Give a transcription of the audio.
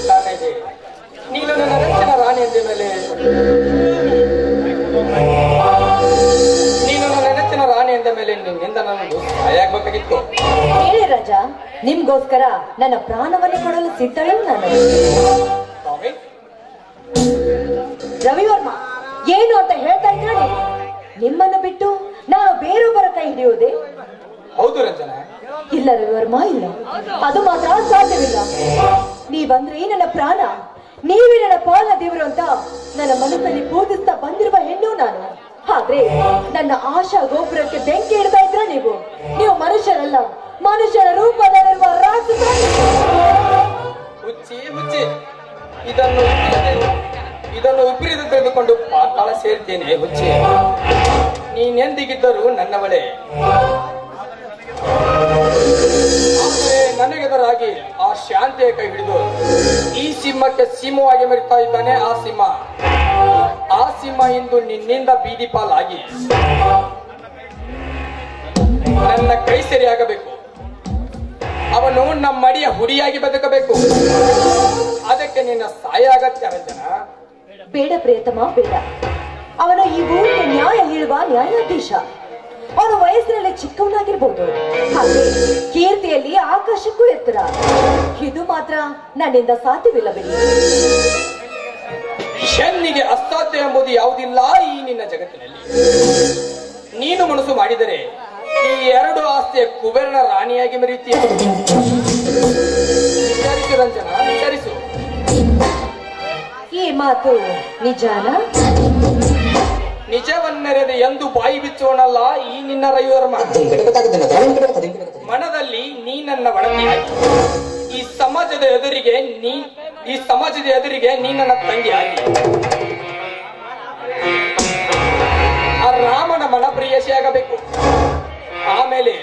ಕಾರಣ ಇದೆ. ನೀನು ನನ್ನ ನೆಚ್ಚಿನ ರಾಣಿ ಎಂದ ಮೇಲೆ ನಿನ್ನಿಂದ ನನಗೆ ಸಹಾಯ ಆಗ್ಬೇಕಾಗಿತ್ತು. ಹೇಳಿ ರಾಜ, ನಿಮ್ಗೋಸ್ಕರ ನನ್ನ ಪ್ರಾಣವನ್ನೇ ಕೊಡಲು ಸಿದ್ಧಳು ನಾನು. ರವಿವರ್ಮ, ಏನು ಅಂತ ಹೇಳ್ತಾ ಇದ್ರ ನೀವು? ನಿಮ್ಮನ್ನು ಬಿಟ್ಟು ನಾನು ಬೇರೊಬ್ಬರ ಕೈ ಹಿಡಿಯುವುದೇ? ಹೌದು ರಂಜನಾ. ಇಲ್ಲ ರವಿವರ್ಮ, ಇಲ್ಲ, ಅದು ಮಾತ್ರ ಸಾಧ್ಯವಿಲ್ಲ. ನೀವಂದ್ರೆ ನನ್ನ ಪ್ರಾಣ, ನೀವೇ ನನ್ನ ಪಾಲ ದೇವರು ಅಂತ ನನ್ನ ಮನಸ್ಸಲ್ಲಿ ಪೂಜಿಸ್ತಾ ಬಂದಿರುವ ಹೆಣ್ಣು ನಾನು. ಆದ್ರೆ ನನ್ನ ಆಶಾ ಗೋಪುರಕ್ಕೆ ಬೆಂಕಿ ಇಡ್ತಾ ಇದ್ರ ನೀವು ಮನುಷ್ಯರಲ್ಲ, ಮನುಷ್ಯರ ರೂಪದಲ್ಲಿರುವ ರಾಕ್ಷಸ. ಹುಚ್ಚಿ ಹುಚ್ಚಿ, ಇದನ್ನು ವಿಪರೀತ ತೆಗೆದುಕೊಂಡು ಪಾತಾಳ ಸೇರ್ತೇನೆ. ಹುಚ್ಚಿ, ನೀನೆಂದಿಗಿದ್ದರೂ ನನ್ನವಳೇ. ಆದರೆ ನನಗೆದರಾಗಿ ಆ ಶಾಂತಿಯ ಕೈ ಹಿಡಿದು ಈ ಸಿಂಹಕ್ಕೆ ಸಿಂಹವಾಗಿ ಮೆರಿತಾ ಇದ್ದಾನೆ. ಆ ಸಿಂಹ ಇಂದು ನಿನ್ನಿಂದ ಬೀದಿ ಪಾಲಾಗಿ ನನ್ನ ಕೈ ಸರಿಯಾಗಬೇಕು. ಅವನು ನಮ್ಮಡಿಯ ಹುಡಿಯಾಗಿ ಬದುಕಬೇಕು. ಅದಕ್ಕೆ ನಿನ್ನ ಸಹಾಯ ಅಗತ್ಯ ರಂಜನ. ಬೇಡ ಪ್ರಿಯತಮ, ಬೇಡ. ಅವನು ಈ ಊರಿಗೆ ನ್ಯಾಯ ಹೇಳುವ ನ್ಯಾಯಾಧೀಶ. ಅವನು ವಯಸ್ಸಿನಲ್ಲಿ ಚಿಕ್ಕವನಾಗಿರ್ಬೋದು, ಹಾಗೆ ಕೀರ್ತಿಯಲ್ಲಿ ಆಕಾಶಕ್ಕೂ ಎತ್ತರ. ಇದು ಮಾತ್ರ ನನ್ನಿಂದ ಸಾಧ್ಯವಿಲ್ಲ ಬಿಡಿ. ಶನ್ನಿಗೆ ಅಸಾಧ್ಯ ಎಂಬುದು ಯಾವುದಿಲ್ಲ ಈ ನಿನ್ನ ಜಗತ್ತಿನಲ್ಲಿ. ನೀನು ಮನಸ್ಸು ಮಾಡಿದರೆ ಈ ಎರಡು ಆಸ್ತಿಯ ಕುಬೇರನ ರಾಣಿಯಾಗಿ ಮೆರೀತೀಯ. ವಿಚಾರಿಸು ರಂಜನ, ವಿಚಾರಿಸು. ಈ ಮಾತು ನಿಜಾನ? ನಿಜವನ್ನೆರೆದು ಎಂದು ಬಾಯಿ ಬಿಚ್ಚೋಣಲ್ಲ ಈ ನಿನ್ನ ರವಿವರ್ಮ. ಮನದಲ್ಲಿ ನೀ ನನ್ನ ಒಡತಿಯಾಗಿ, ಈ ಸಮಾಜದ ಎದುರಿಗೆ ನೀ ನನ್ನ ತಂಗಿಯಾಗಿ, ಆ ರಾಮನ ಮನ ಪ್ರಿಯಸಿಯಾಗಬೇಕು. ಆಮೇಲೆ